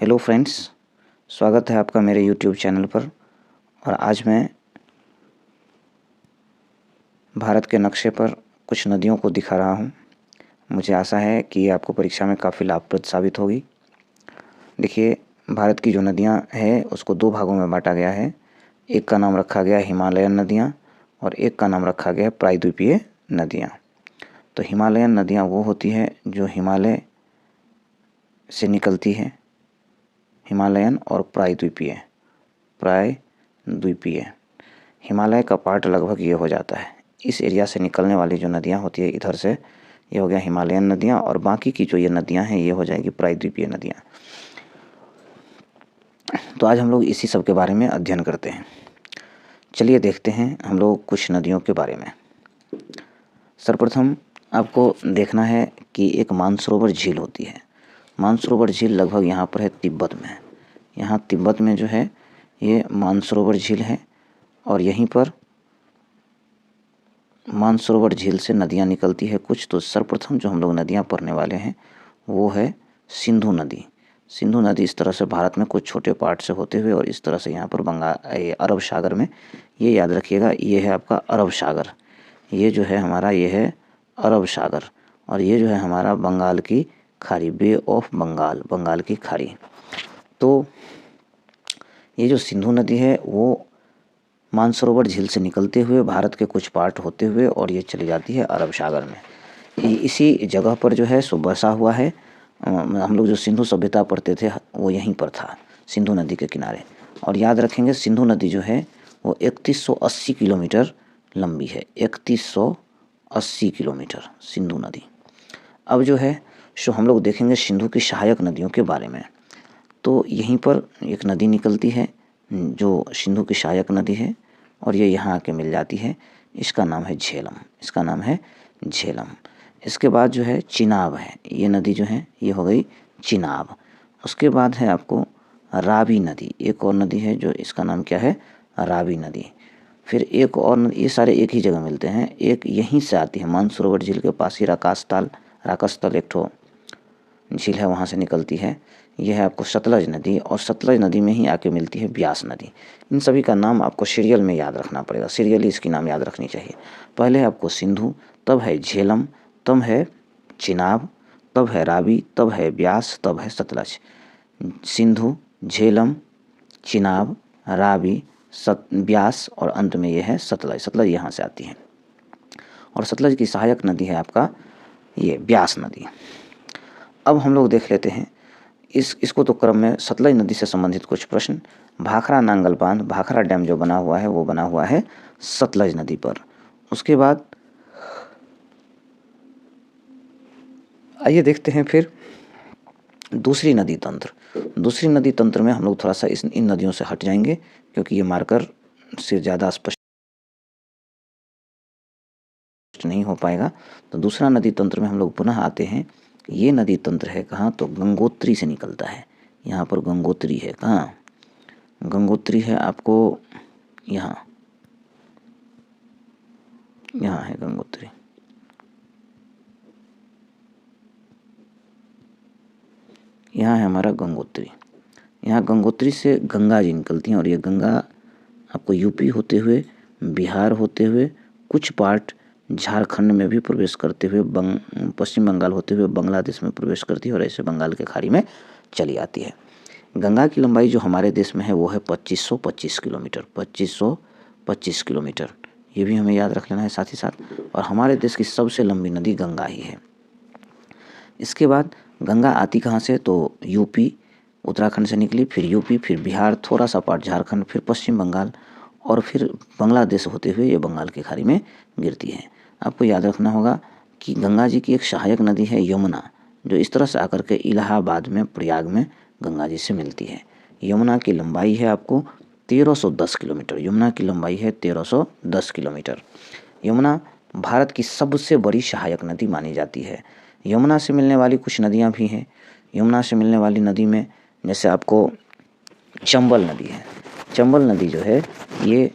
Hello friends, स्वागत है आपका मेरे यूट्यूब चैनल पर। और आज मैं भारत के नक्शे पर कुछ नदियों को दिखा रहा हूँ। मुझे आशा है कि ये आपको परीक्षा में काफ़ी लाभप्रद साबित होगी। देखिए, भारत की जो नदियाँ हैं उसको दो भागों में बांटा गया है। एक का नाम रखा गया हिमालयन नदियाँ और एक का नाम रखा गया प्रायद्वीपीय नदियाँ। तो हिमालयन नदियाँ वो होती हैं जो हिमालय से निकलती है, हिमालयन और प्रायद्वीपीय। हिमालय का पार्ट लगभग ये हो जाता है। इस एरिया से निकलने वाली जो नदियाँ होती है इधर से, ये हो गया हिमालयन नदियाँ, और बाकी की जो ये नदियाँ हैं ये हो जाएगी प्रायद्वीपीय नदियाँ। तो आज हम लोग इसी सब के बारे में अध्ययन करते हैं। चलिए देखते हैं हम लोग कुछ नदियों के बारे में। सर्वप्रथम आपको देखना है कि एक मानसरोवर झील होती है। मानसरोवर झील लगभग यहाँ पर है तिब्बत में। यहाँ तिब्बत में जो है ये मानसरोवर झील है, और यहीं पर मानसरोवर झील से नदियाँ निकलती है कुछ। तो सर्वप्रथम जो हम लोग नदियाँ पढ़ने वाले हैं वो है सिंधु नदी। सिंधु नदी इस तरह से भारत में कुछ छोटे पार्ट से होते हुए और इस तरह से यहाँ पर अरब सागर में, ये याद रखिएगा, ये है आपका अरब सागर, ये जो है हमारा ये है अरब सागर, और ये जो है हमारा बंगाल की खाड़ी, बे ऑफ बंगाल, बंगाल की खाड़ी। तो ये जो सिंधु नदी है वो मानसरोवर झील से निकलते हुए भारत के कुछ पार्ट होते हुए और ये चली जाती है अरब सागर में। इसी जगह पर जो है सो बसा हुआ है। हम लोग जो सिंधु सभ्यता पढ़ते थे वो यहीं पर था, सिंधु नदी के किनारे। और याद रखेंगे सिंधु नदी जो है वो 3180 किलोमीटर लंबी है। 3180 किलोमीटर सिंधु नदी। अब जो है सो हम लोग देखेंगे सिंधु की सहायक नदियों के बारे में। तो यहीं पर एक नदी निकलती है जो सिंधु की सहायक नदी है, और ये यहाँ आके मिल जाती है। इसका नाम है झेलम, इसका नाम है झेलम। इसके बाद जो है चिनाब है, ये नदी जो है ये हो गई चिनाब। उसके बाद है आपको रावी नदी, एक और नदी है जो इसका नाम क्या है, रावी नदी। फिर एक और नदी, ये सारे एक ही जगह मिलते हैं। एक यहीं से आती है मानसरोवर झील के पास ही राकसतल एक ठो झील है, वहाँ से निकलती है। यह है आपको सतलज नदी, और सतलज नदी में ही आके मिलती है ब्यास नदी। इन सभी का नाम आपको सीरियल में याद रखना पड़ेगा, सीरियली इसकी नाम याद रखनी चाहिए। पहले है आपको सिंधु, तब है झेलम, तब है चिनाब, तब है रावी, तब है ब्यास, तब है सतलज। सिंधु, झेलम, चिनाब, रावी, ब्यास, और अंत में यह है सतलज। सतलज यहाँ से आती है, और सतलज की सहायक नदी है आपका ये ब्यास नदी। अब हम लोग देख लेते हैं इसको तो क्रम में सतलज नदी से संबंधित कुछ प्रश्न। भाखड़ा नांगल बांध, भाखड़ा डैम जो बना हुआ है वो बना हुआ है सतलज नदी पर। उसके बाद आइए देखते हैं फिर दूसरी नदी तंत्र। दूसरी नदी तंत्र में हम लोग थोड़ा सा इन नदियों से हट जाएंगे क्योंकि ये मार्कर से ज़्यादा स्पष्ट नहीं हो पाएगा। तो दूसरा नदी तंत्र में हम लोग पुनः आते हैं। ये नदी तंत्र है कहाँ, तो गंगोत्री से निकलता है। यहाँ पर गंगोत्री है, कहाँ गंगोत्री है आपको, यहाँ है गंगोत्री। यहाँ है हमारा गंगोत्री। यहाँ गंगोत्री से गंगा जी निकलती हैं, और ये गंगा आपको यूपी होते हुए, बिहार होते हुए, कुछ पार्ट झारखंड में भी प्रवेश करते हुए, पश्चिम बंगाल होते हुए बांग्लादेश में प्रवेश करती है, और ऐसे बंगाल के खाड़ी में चली आती है। गंगा की लंबाई जो हमारे देश में है वो है 2525 किलोमीटर। 2525 किलोमीटर, ये भी हमें याद रख लेना है साथ ही साथ। और हमारे देश की सबसे लंबी नदी गंगा ही है। इसके बाद गंगा आती कहाँ से, तो यूपी, उत्तराखंड से निकली, फिर यूपी, फिर बिहार, थोड़ा सा पार्ट झारखंड, फिर पश्चिम बंगाल, और फिर बांग्लादेश होते हुए ये बंगाल की खाड़ी में गिरती है। आपको याद रखना होगा कि गंगा जी की एक सहायक नदी है यमुना, जो इस तरह से आकर के इलाहाबाद में, प्रयाग में गंगा जी से मिलती है। यमुना की लंबाई है आपको 1310 किलोमीटर। यमुना की लंबाई है 1310 किलोमीटर। यमुना भारत की सबसे बड़ी सहायक नदी मानी जाती है। यमुना से मिलने वाली कुछ नदियाँ भी हैं। यमुना से मिलने वाली नदी में जैसे आपको चंबल नदी है। चंबल नदी जो है ये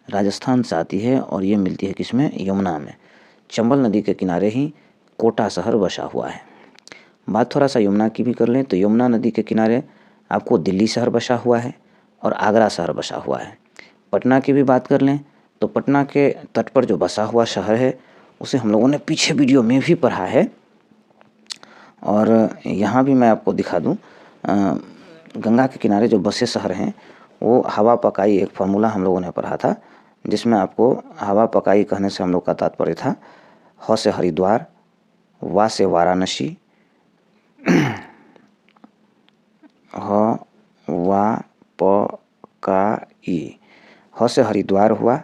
राजस्थान से आती है, और ये मिलती है किसमें, यमुना में। चंबल नदी के किनारे ही कोटा शहर बसा हुआ है। बात थोड़ा सा यमुना की भी कर लें तो यमुना नदी के किनारे आपको दिल्ली शहर बसा हुआ है और आगरा शहर बसा हुआ है। पटना की भी बात कर लें तो पटना के तट पर जो बसा हुआ शहर है उसे हम लोगों ने पीछे वीडियो में भी पढ़ा है। और यहाँ भी मैं आपको दिखा दूँ, गंगा के किनारे जो बसे शहर हैं वो हवा पकाई एक फार्मूला हम लोगों ने पढ़ा था, जिसमें आपको हवा पकाई कहने से हम लोग का तात्पर्य था ह से हरिद्वार, वा से वाराणसी, ह वा प का ई, ह से हरिद्वार हुआ,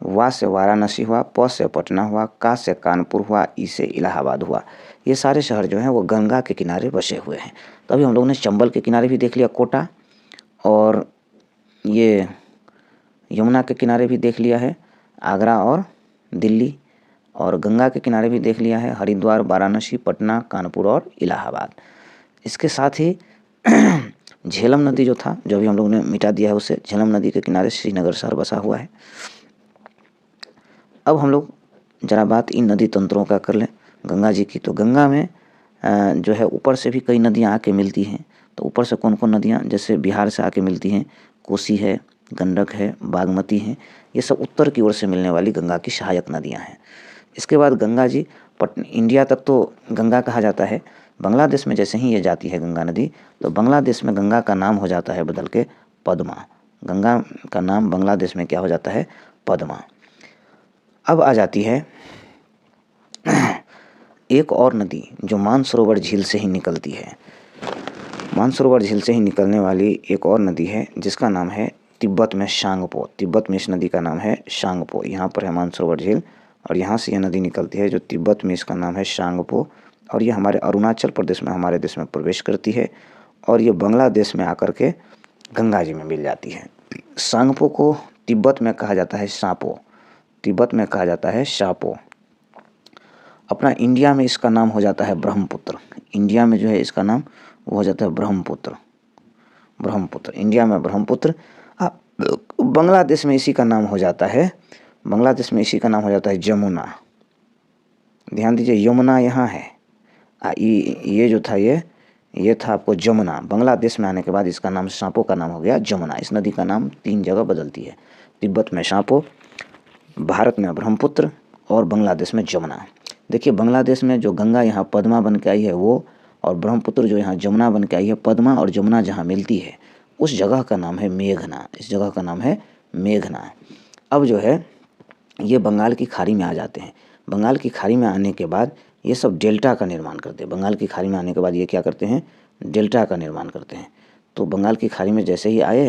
वा से वाराणसी हुआ, प से पटना हुआ, का से कानपुर हुआ, ई से इलाहाबाद हुआ। ये सारे शहर जो हैं वो गंगा के किनारे बसे हुए हैं। तो अभी हम लोगों ने चंबल के किनारे भी देख लिया कोटा, और ये यमुना के किनारे भी देख लिया है आगरा और दिल्ली, और गंगा के किनारे भी देख लिया है हरिद्वार, वाराणसी, पटना, कानपुर और इलाहाबाद। इसके साथ ही झेलम नदी जो था, जो अभी हम लोगों ने मिटा दिया है उसे, झेलम नदी के किनारे श्रीनगर शहर बसा हुआ है। अब हम लोग जरा बात इन नदी तंत्रों का कर लें गंगा जी की। तो गंगा में जो है ऊपर से भी कई नदियाँ आके मिलती हैं। तो ऊपर से कौन कौन नदियाँ, जैसे बिहार से आके मिलती हैं, कोसी है, गंडक है, बागमती है, ये सब उत्तर की ओर से मिलने वाली गंगा की सहायक नदियाँ हैं। इसके बाद गंगा जी इंडिया तक तो गंगा कहा जाता है। बांग्लादेश में जैसे ही ये जाती है गंगा नदी, तो बांग्लादेश में गंगा का नाम हो जाता है बदल के पद्मा। गंगा का नाम बांग्लादेश में क्या हो जाता है, पद्मा। अब आ जाती है एक और नदी जो मानसरोवर झील से ही निकलती है। मानसरोवर झील से ही निकलने वाली एक और नदी है जिसका नाम है तिब्बत में शांगपो। तिब्बत में इस नदी का नाम है शांगपो। यहाँ पर है मानसरोवर झील और यहाँ से यह नदी निकलती है जो तिब्बत में, इसका नाम है शांगपो। और ये हमारे अरुणाचल प्रदेश में, हमारे देश में प्रवेश करती है और ये बांग्लादेश में आकर के गंगा जी में मिल जाती है। शांगपो को तिब्बत में कहा जाता है सापो, तिब्बत में कहा जाता है सापो। अपना इंडिया में इसका नाम हो जाता है ब्रह्मपुत्र। इंडिया में जो है इसका नाम वो हो जाता है ब्रह्मपुत्र। ब्रह्मपुत्र इंडिया में ब्रह्मपुत्र। बांग्लादेश में इसी का नाम हो जाता है, बांग्लादेश में इसी का नाम हो जाता है जमुना। ध्यान दीजिए, यमुना यहाँ है, ये जो था ये था आपको जमुना। बांग्लादेश में आने के बाद इसका नाम सापो का नाम हो गया जमुना। इस नदी का नाम 3 जगह बदलती है, तिब्बत में सापो, भारत में ब्रह्मपुत्र और बांग्लादेश में जमुना। देखिए बांग्लादेश में जो गंगा यहाँ पद्मा बन के आई है वो, और ब्रह्मपुत्र जो यहाँ जमुना बन के आई है। पद्मा और जमुना जहाँ मिलती है उस जगह का नाम है मेघना, इस जगह का नाम है मेघना। अब जो है ये बंगाल की खाड़ी में आ जाते हैं। बंगाल की खाड़ी में आने के बाद ये सब डेल्टा का निर्माण करते हैं। बंगाल की खाड़ी में आने के बाद ये क्या करते हैं, डेल्टा का निर्माण करते हैं। तो बंगाल की खाड़ी में जैसे ही आए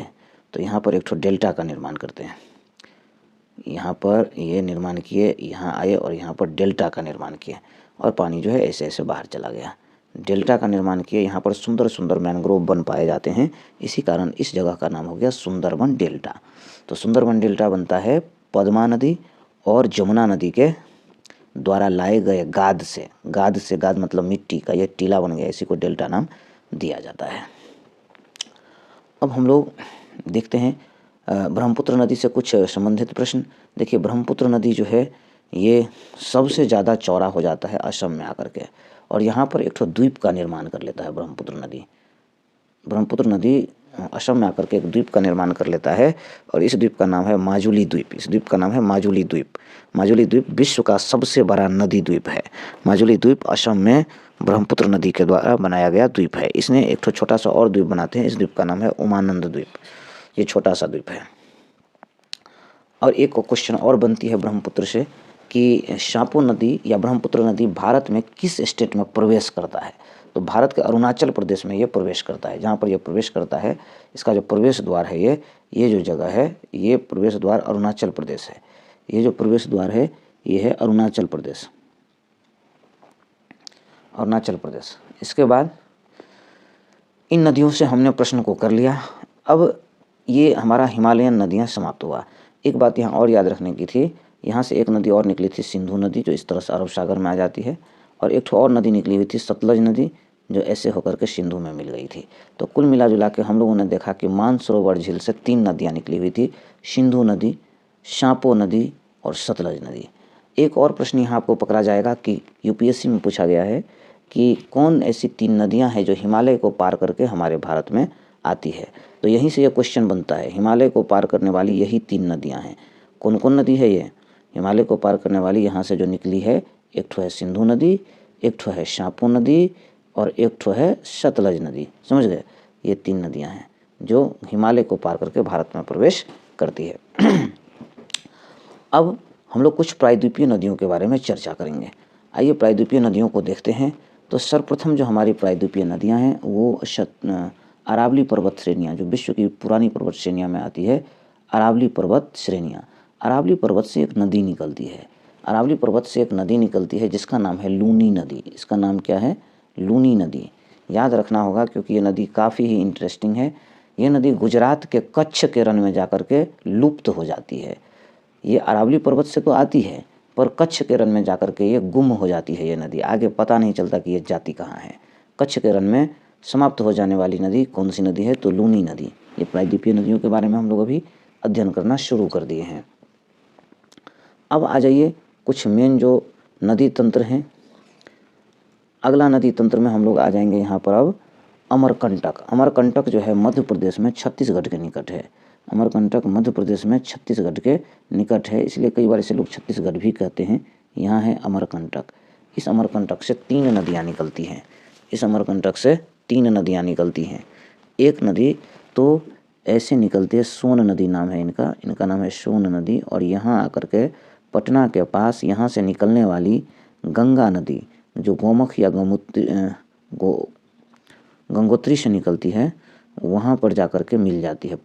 तो यहाँ पर एक ठो डेल्टा का निर्माण करते हैं। यहाँ पर ये निर्माण किए, यहाँ आए और यहाँ पर डेल्टा का निर्माण किए और पानी जो है ऐसे ऐसे बाहर चला गया। डेल्टा का निर्माण किए, यहाँ पर सुंदर सुंदर मैंग्रोव वन पाए जाते हैं। इसी कारण इस जगह का नाम हो गया सुंदरबन डेल्टा। तो सुंदरबन डेल्टा बनता है पद्मा नदी और जमुना नदी के द्वारा लाए गए गाद से। गाद मतलब मिट्टी का, ये टीला बन गया, इसी को डेल्टा नाम दिया जाता है। अब हम लोग देखते हैं ब्रह्मपुत्र नदी से कुछ संबंधित प्रश्न। देखिए ब्रह्मपुत्र नदी जो है ये सबसे ज़्यादा चौड़ा हो जाता है असम में आकर के, और यहाँ पर एक ठो द्वीप का निर्माण कर लेता है ब्रह्मपुत्र नदी। ब्रह्मपुत्र नदी असम में आकर के एक द्वीप का निर्माण कर लेता है और इस द्वीप का नाम है माजुली द्वीप। इस द्वीप का नाम है माजुली द्वीप। माजुली द्वीप विश्व का सबसे बड़ा नदी द्वीप है। माजुली द्वीप असम में ब्रह्मपुत्र नदी के द्वारा बनाया गया द्वीप है। इसने एक ठो छोटा सा और द्वीप बनाते हैं, इस द्वीप का नाम है उमानंद द्वीप। ये छोटा सा द्वीप है। और एक क्वेश्चन और बनती है ब्रह्मपुत्र से कि शांपो नदी या ब्रह्मपुत्र नदी भारत में किस स्टेट में प्रवेश करता है। तो भारत के अरुणाचल प्रदेश में ये प्रवेश करता है। जहाँ पर ये प्रवेश करता है, इसका जो प्रवेश द्वार है ये जो जगह है, ये प्रवेश द्वार अरुणाचल प्रदेश है। ये जो प्रवेश द्वार है ये है अरुणाचल प्रदेश, अरुणाचल प्रदेश। इसके बाद इन नदियों से हमने प्रश्न को कर लिया। अब ये हमारा हिमालयन नदियाँ समाप्त हुआ। एक बात यहाँ और याद रखने की थी, यहाँ से एक नदी और निकली थी सिंधु नदी, जो इस तरह से अरब सागर में आ जाती है, और एक और नदी निकली हुई थी सतलज नदी, जो ऐसे होकर के सिंधु में मिल गई थी। तो कुल मिला जुला के हम लोगों ने देखा कि मानसरोवर झील से 3 नदियाँ निकली हुई थी, सिंधु नदी, शांपो नदी और सतलज नदी। एक और प्रश्न यहाँ आपको पकड़ा जाएगा कि यूपीएससी में पूछा गया है कि कौन ऐसी 3 नदियाँ हैं जो हिमालय को पार करके हमारे भारत में आती है। तो यहीं से ये क्वेश्चन बनता है, हिमालय को पार करने वाली यही 3 नदियाँ हैं। कौन कौन नदी है ये? हिमालय को पार करने वाली यहाँ से जो निकली है, एक ठो है सिंधु नदी, एक ठो है शापू नदी और एक ठो है सतलज नदी। समझ गए? ये 3 नदियाँ हैं जो हिमालय को पार करके भारत में प्रवेश करती है। अब हम लोग कुछ प्रायद्वीपीय नदियों के बारे में चर्चा करेंगे। आइए प्रायद्वीपीय नदियों को देखते हैं। तो सर्वप्रथम जो हमारी प्रायद्वीपीय नदियाँ हैं वो अरावली पर्वत श्रेणियाँ, जो विश्व की पुरानी पर्वत श्रेणियाँ में आती है, अरावली पर्वत श्रेणियाँ। अरावली पर्वत से एक नदी निकलती है, अरावली पर्वत से एक नदी निकलती है जिसका नाम है लूनी नदी। इसका नाम क्या है? लूनी नदी। याद रखना होगा क्योंकि ये नदी काफ़ी ही इंटरेस्टिंग है। ये नदी गुजरात के कच्छ के रण में जाकर के लुप्त हो जाती है। ये अरावली पर्वत से तो आती है पर कच्छ के रण में जाकर के ये गुम हो जाती है। ये नदी आगे पता नहीं चलता कि ये जाती कहाँ है। कच्छ के रण में समाप्त हो जाने वाली नदी कौन सी नदी है? तो लूनी नदी। ये प्रायद्वीपीय नदियों के बारे में हम लोग अभी अध्ययन करना शुरू कर दिए हैं। अब आ जाइए कुछ मेन जो नदी तंत्र हैं। अगला नदी तंत्र में हम लोग आ जाएंगे यहाँ पर अब अमरकंटक। अमरकंटक जो है मध्य प्रदेश में छत्तीसगढ़ के निकट है। अमरकंटक मध्य प्रदेश में छत्तीसगढ़ के निकट है, इसलिए कई बार इसे लोग छत्तीसगढ़ भी कहते हैं। यहाँ है अमरकंटक। इस अमरकंटक से 3 नदियाँ निकलती हैं। इस अमरकंटक से 3 नदियाँ निकलती हैं। एक नदी तो ऐसे निकलती है, सोन नदी नाम है इनका, इनका नाम है सोन नदी। और यहाँ आकर के पटना के पास यहाँ से निकलने वाली गंगा नदी जो गोमुख या गंगोत्री से निकलती है, वहाँ पर जाकर के मिल जाती है।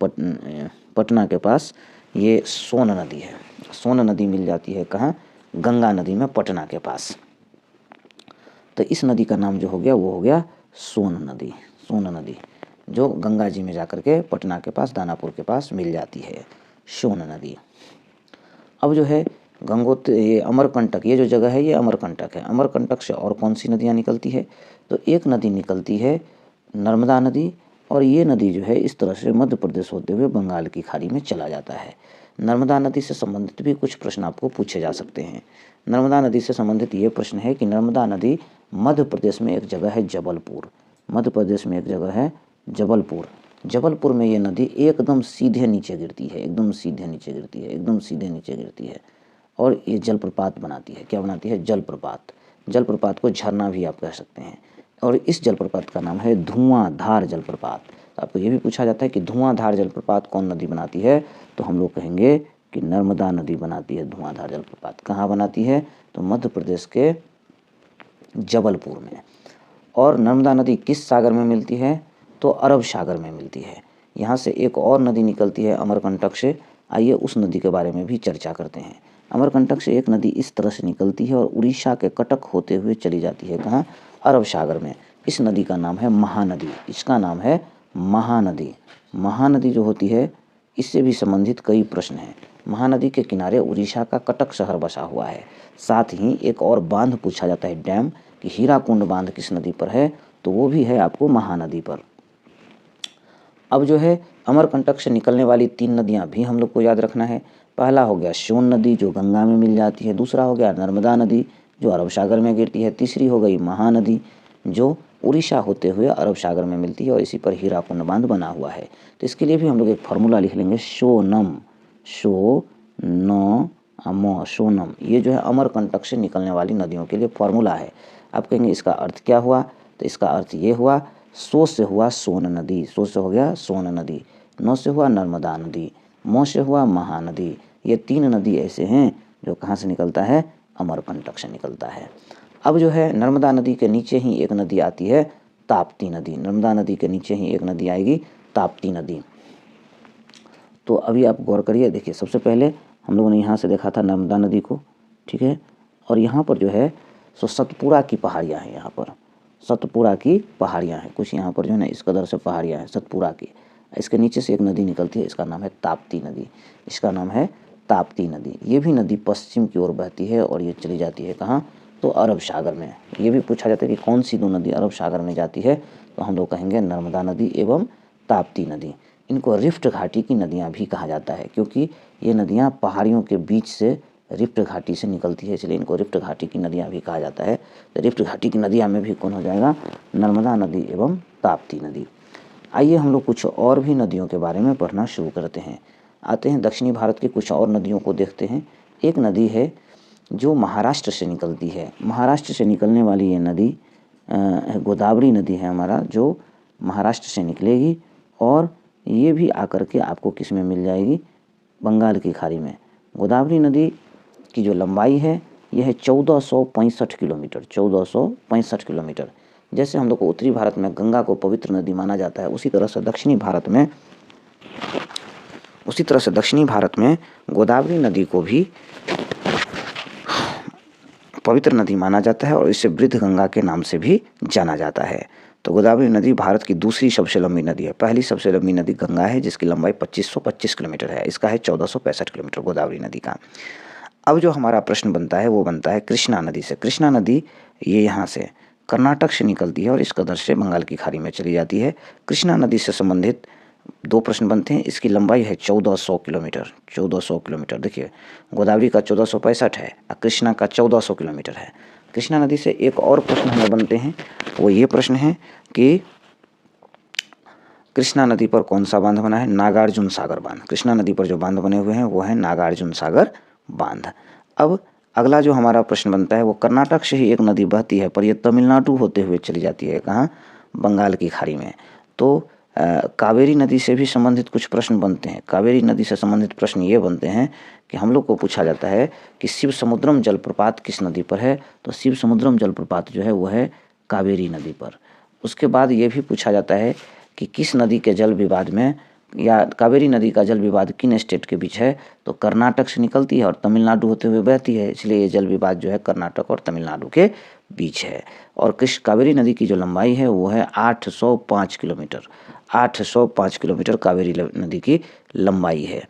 पटना के पास ये सोन नदी है। सोन नदी मिल जाती है कहाँ? गंगा नदी में, पटना के पास। तो इस नदी का नाम जो हो गया वो हो गया सोन नदी। सोन नदी जो गंगा जी में जाकर के पटना के पास, दानापुर के पास मिल जाती है, सोन नदी। अब जो है ये अमरकंटक, ये जो जगह है ये अमरकंटक है। अमरकंटक से और कौन सी नदियाँ निकलती है? तो एक नदी निकलती है नर्मदा नदी, और ये नदी जो है इस तरह से मध्य प्रदेश होते हुए बंगाल की खाड़ी में चला जाता है। नर्मदा नदी से संबंधित भी कुछ प्रश्न आपको पूछे जा सकते हैं। नर्मदा नदी से संबंधित ये प्रश्न है कि नर्मदा नदी मध्य प्रदेश में एक जगह है जबलपुर। मध्य प्रदेश में एक जगह है जबलपुर। जबलपुर में ये नदी एकदम सीधे नीचे गिरती है, एकदम सीधे नीचे गिरती है, एकदम सीधे नीचे गिरती है और ये जलप्रपात बनाती है। क्या बनाती है? जलप्रपात। जलप्रपात को झरना भी आप कह सकते हैं। और इस जलप्रपात का नाम है धुआंधार जलप्रपात। तो आपको ये भी पूछा जाता है कि धुआंधार जलप्रपात कौन नदी बनाती है? तो हम लोग कहेंगे कि नर्मदा नदी बनाती है धुआंधार जलप्रपात। कहाँ बनाती है? तो मध्य प्रदेश के जबलपुर में। और नर्मदा नदी किस सागर में मिलती है? तो अरब सागर में मिलती है। यहाँ से एक और नदी निकलती है अमरकंटक से। आइए उस नदी के बारे में भी चर्चा करते हैं। अमरकंटक से एक नदी इस तरह से निकलती है और उड़ीसा के कटक होते हुए चली जाती है कहाँ? अरब सागर में। इस नदी का नाम है महानदी। इसका नाम है महानदी। महानदी जो होती है इससे भी संबंधित कई प्रश्न हैं। महानदी के किनारे उड़ीसा का कटक शहर बसा हुआ है। साथ ही एक और बांध पूछा जाता है, डैम, कि हीराकुंड बांध किस नदी पर है? तो वो भी है आपको महानदी पर। अब जो है अमरकंटक से निकलने वाली 3 नदियाँ भी हम लोग को याद रखना है। पहला हो गया सोन नदी जो गंगा में मिल जाती है, दूसरा हो गया नर्मदा नदी जो अरब सागर में गिरती है, तीसरी हो गई महानदी जो उड़ीसा होते हुए अरब सागर में मिलती है और इसी पर हीराकुंड बांध बना हुआ है। तो इसके लिए भी हम लोग एक फार्मूला लिख लेंगे, सोनम, सोनम। ये जो है अमरकंटक से निकलने वाली नदियों के लिए फार्मूला है। आप कहेंगे इसका अर्थ क्या हुआ? तो इसका अर्थ ये हुआ, सो से हुआ सोन नदी, सो से हो गया सोन नदी, नौ से हुआ नर्मदा नदी, मो से हुआ महानदी। ये 3 नदी ऐसे हैं जो कहाँ से निकलता है? अमरकंटक से निकलता है। अब जो है नर्मदा नदी के नीचे ही एक नदी आती है, ताप्ती नदी। नर्मदा नदी के नीचे ही एक नदी आएगी, ताप्ती नदी। तो अभी आप गौर करिए, देखिए सबसे पहले हम लोगों ने यहाँ से देखा था नर्मदा नदी को, ठीक है। और यहाँ पर जो है सो सतपुरा की पहाड़ियाँ हैं। यहाँ पर सतपुरा की पहाड़ियाँ हैं, कुछ यहाँ पर जो है ना इस कदर से पहाड़ियाँ हैं सतपुरा की। इसके नीचे से एक नदी निकलती है, इसका नाम है ताप्ती नदी। इसका नाम है ताप्ती नदी। ये भी नदी पश्चिम की ओर बहती है और ये चली जाती है कहाँ? तो अरब सागर में। ये भी पूछा जाता है कि कौन सी 2 नदी अरब सागर में जाती है? तो हम लोग कहेंगे नर्मदा नदी एवं ताप्ती नदी। इनको रिफ्ट घाटी की नदियाँ भी कहा जाता है क्योंकि ये नदियाँ पहाड़ियों के बीच से रिफ्ट घाटी से निकलती है, इसलिए इनको रिफ्ट घाटी की नदियाँ भी कहा जाता है। तो रिफ्ट घाटी की नदियाँ में भी कौन हो जाएगा? नर्मदा नदी एवं ताप्ती नदी। आइए हम लोग कुछ और भी नदियों के बारे में पढ़ना शुरू करते हैं। आते हैं दक्षिणी भारत की कुछ और नदियों को देखते हैं। एक नदी है जो महाराष्ट्र से निकलती है। महाराष्ट्र से निकलने वाली ये नदी गोदावरी नदी है हमारा, जो महाराष्ट्र से निकलेगी और ये भी आकर के आपको किस में मिल जाएगी, बंगाल की खाड़ी में। गोदावरी नदी की जो लंबाई है यह है 1465 किलोमीटर, 1465 किलोमीटर। जैसे हम लोग को उत्तरी भारत में गंगा को पवित्र नदी माना जाता है, उसी तरह से दक्षिणी भारत में गोदावरी नदी को भी पवित्र नदी माना जाता है और इसे वृद्ध गंगा के नाम से भी जाना जाता है। तो गोदावरी नदी भारत की दूसरी सबसे लंबी नदी है। पहली सबसे लंबी नदी गंगा है जिसकी लंबाई 2525 किलोमीटर है, इसका है 1465 किलोमीटर गोदावरी नदी का। अब जो हमारा प्रश्न बनता है वो बनता है कृष्णा नदी से। कृष्णा नदी ये यहाँ से कर्नाटक से निकलती है और इस कदर से बंगाल की खाड़ी में चली जाती है। कृष्णा नदी से संबंधित दो प्रश्न बनते हैं। इसकी लंबाई है 1400 किलोमीटर, 1400 किलोमीटर। देखिए गोदावरी का 1465 है और कृष्णा का 1400 किलोमीटर है। कृष्णा नदी से एक और प्रश्न हमें बनते हैं, वो ये प्रश्न है कि कृष्णा नदी पर कौन सा बांध बना है, नागार्जुन सागर बांध। कृष्णा नदी पर जो बांध बने हुए हैं वो है नागार्जुन सागर बांध। अब अगला जो हमारा प्रश्न बनता है वो कर्नाटक से ही एक नदी बहती है पर ये तमिलनाडु होते हुए चली जाती है कहाँ, बंगाल की खाड़ी में। तो कावेरी नदी से भी संबंधित कुछ प्रश्न बनते हैं। कावेरी नदी से संबंधित प्रश्न ये बनते हैं कि हम लोग को पूछा जाता है कि शिव समुद्रम जलप्रपात किस नदी पर है, तो शिव समुद्रम जलप्रपात जो है वो है कावेरी नदी पर। उसके बाद ये भी पूछा जाता है कि किस नदी के जल विवाद में, या कावेरी नदी का जल विवाद किन स्टेट के बीच है, तो कर्नाटक से निकलती है और तमिलनाडु होते हुए बहती है, इसलिए ये जल विवाद जो है कर्नाटक और तमिलनाडु के बीच है। और कावेरी नदी की जो लंबाई है वो है 805 किलोमीटर, 805 किलोमीटर कावेरी नदी की लंबाई है।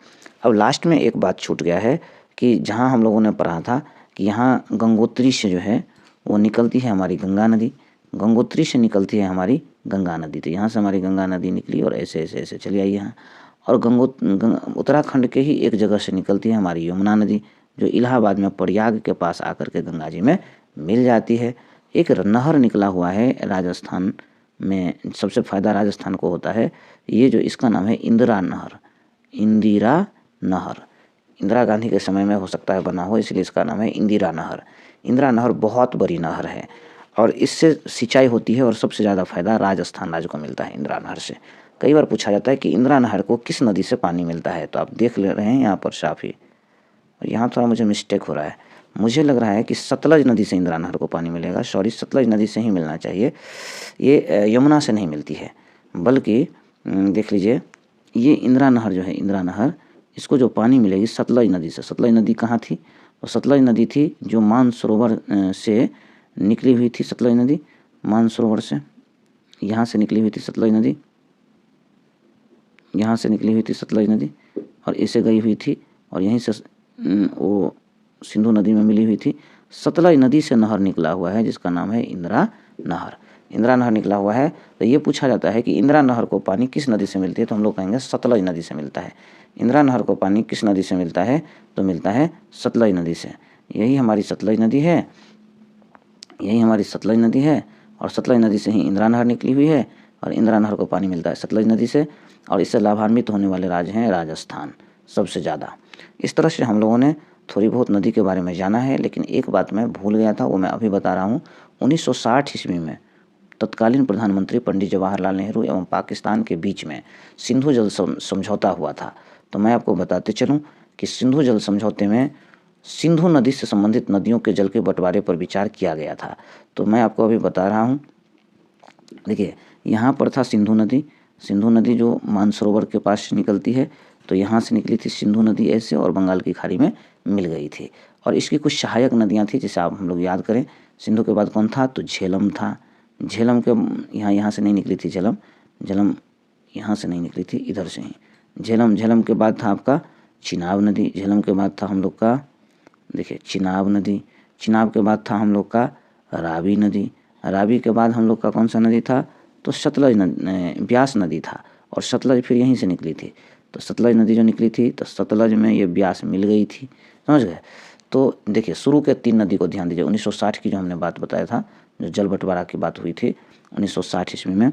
अब लास्ट में एक बात छूट गया है कि जहाँ हम लोगों ने पढ़ा था कि यहाँ गंगोत्री से जो है वो निकलती है हमारी गंगा नदी, गंगोत्री से निकलती है हमारी गंगा नदी। तो यहाँ से हमारी गंगा नदी निकली और ऐसे ऐसे ऐसे चली आई यहाँ। और उत्तराखंड के ही एक जगह से निकलती है हमारी यमुना नदी, जो इलाहाबाद में प्रयाग के पास आकर के गंगा जी में मिल जाती है। एक नहर निकला हुआ है राजस्थान में, सबसे फ़ायदा राजस्थान को होता है, ये जो इसका नाम है इंदिरा नहर। इंदिरा नहर इंदिरा गांधी के समय में हो सकता है बना हो, इसलिए इसका नाम है इंदिरा नहर। इंदिरा नहर बहुत बड़ी नहर है और इससे सिंचाई होती है और सबसे ज़्यादा फायदा राजस्थान राज्य को मिलता है इंदिरा नहर से। कई बार पूछा जाता है कि इंदिरा नहर को किस नदी से पानी मिलता है, तो आप देख ले रहे हैं यहाँ पर साफ ही, और यहाँ थोड़ा मुझे मिस्टेक हो रहा है, मुझे लग रहा है कि सतलज नदी से इंदिरा नहर को पानी मिलेगा। सॉरी, सतलज नदी से ही मिलना चाहिए, ये यमुना से नहीं मिलती है। बल्कि देख लीजिए ये इंदिरा नहर जो है, इंदिरा नहर, इसको जो पानी मिलेगी सतलज नदी से। सतलज नदी कहाँ थी, तो सतलज नदी थी जो मानसरोवर से निकली हुई थी। सतलज नदी मानसरोवर से यहाँ से निकली हुई थी सतलज नदी, यहाँ से निकली हुई थी सतलज नदी और इसे गई हुई थी और यहीं से वो सिंधु नदी में मिली हुई थी। सतलज नदी से नहर निकला हुआ है जिसका नाम है इंदिरा नहर। इंदिरा नहर निकला हुआ है, तो ये पूछा जाता है कि इंदिरा नहर को पानी किस नदी से मिलती है, तो हम लोग कहेंगे सतलज नदी से मिलता है। इंदिरा नहर को पानी किस नदी से मिलता है, तो मिलता है सतलज नदी से। यही हमारी सतलज नदी है, यही हमारी सतलज नदी है और सतलज नदी से ही इंदिरा नहर निकली हुई है और इंदिरा नहर को पानी मिलता है सतलज नदी से। और इससे लाभान्वित होने वाले राज्य हैं राजस्थान सबसे ज़्यादा। इस तरह से हम लोगों ने थोड़ी बहुत नदी के बारे में जाना है, लेकिन एक बात मैं भूल गया था, वो मैं अभी बता रहा हूँ। 1960 ईस्वी में तत्कालीन प्रधानमंत्री पंडित जवाहरलाल नेहरू एवं पाकिस्तान के बीच में सिंधु जल समझौता हुआ था। तो मैं आपको बताते चलूँ कि सिंधु जल समझौते में सिंधु नदी से संबंधित नदियों के जल के बंटवारे पर विचार किया गया था। तो मैं आपको अभी बता रहा हूँ, देखिए यहाँ पर था सिंधु नदी। सिंधु नदी जो मानसरोवर के पास निकलती है, तो यहाँ से निकली थी सिंधु नदी ऐसे और बंगाल की खाड़ी में मिल गई थी। और इसकी कुछ सहायक नदियाँ थी जिसे आप हम लोग याद करें। सिंधु के बाद कौन था, तो झेलम था। झेलम के यहाँ से नहीं निकली थी झेलम, झेलम यहाँ से नहीं निकली थी, इधर से ही झेलम। झेलम के बाद था आपका चिनाब नदी। झेलम के बाद था हम लोग का, देखिए चिनाब नदी। चिनाब के बाद था हम लोग का रावी नदी। रावी के बाद हम लोग का कौन सा नदी था, तो सतलज नदी, ब्यास नदी था। और सतलज फिर यहीं से निकली थी, तो सतलज नदी जो निकली थी तो सतलज में ये ब्यास मिल गई थी, समझ गए। तो देखिए शुरू के 3 नदी को ध्यान दीजिए। 1960 की जो हमने बात बताया था, जो जल बंटवारा की बात हुई थी 1960 ईस्वी में,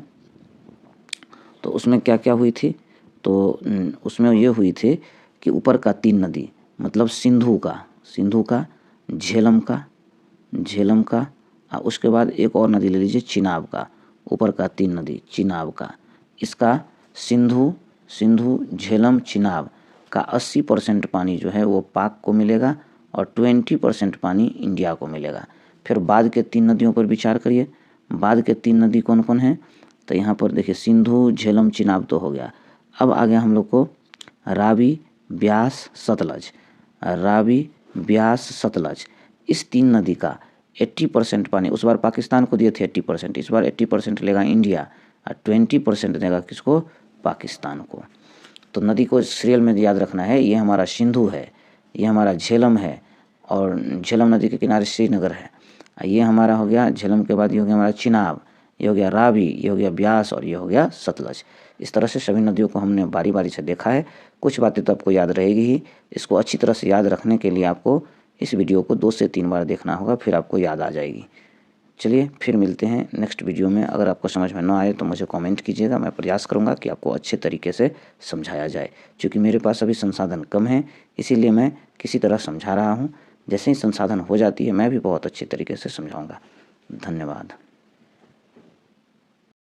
तो उसमें क्या क्या हुई थी, तो उसमें ये हुई थी कि ऊपर का 3 नदी मतलब सिंधु का, झेलम का और उसके बाद एक और नदी ले लीजिए चिनाब का, ऊपर का 3 नदी चिनाब का, इसका सिंधु झेलम चिनाब का 80% पानी जो है वो पाक को मिलेगा और 20% पानी इंडिया को मिलेगा। फिर बाद के 3 नदियों पर विचार करिए, बाद के 3 नदी कौन कौन हैं, तो यहाँ पर देखिए सिंधु झेलम चिनाब तो हो गया। अब आ गया हम लोग को रावी ब्यास सतलज, इस 3 नदी का 80% पानी, उस बार पाकिस्तान को दिए थे 80%, इस बार 80% लेगा इंडिया और 20% देगा किसको, पाकिस्तान को। तो नदी को सीरियल में याद रखना है, ये हमारा सिंधु है, ये हमारा झेलम है और झेलम नदी के किनारे श्रीनगर है। ये हमारा हो गया झेलम के बाद ये हो गया हमारा चिनाब, ये हो गया रावी, ये हो गया ब्यास और ये हो गया सतलज। इस तरह से सभी नदियों को हमने बारी बारी से देखा है। कुछ बातें तो आपको याद रहेगी ही, इसको अच्छी तरह से याद रखने के लिए आपको इस वीडियो को 2 से 3 बार देखना होगा, फिर आपको याद आ जाएगी। चलिए फिर मिलते हैं नेक्स्ट वीडियो में। अगर आपको समझ में ना आए तो मुझे कमेंट कीजिएगा, मैं प्रयास करूंगा कि आपको अच्छे तरीके से समझाया जाए। क्योंकि मेरे पास अभी संसाधन कम है, इसीलिए मैं किसी तरह समझा रहा हूँ। जैसे ही संसाधन हो जाती है मैं भी बहुत अच्छे तरीके से समझाऊंगा। धन्यवाद।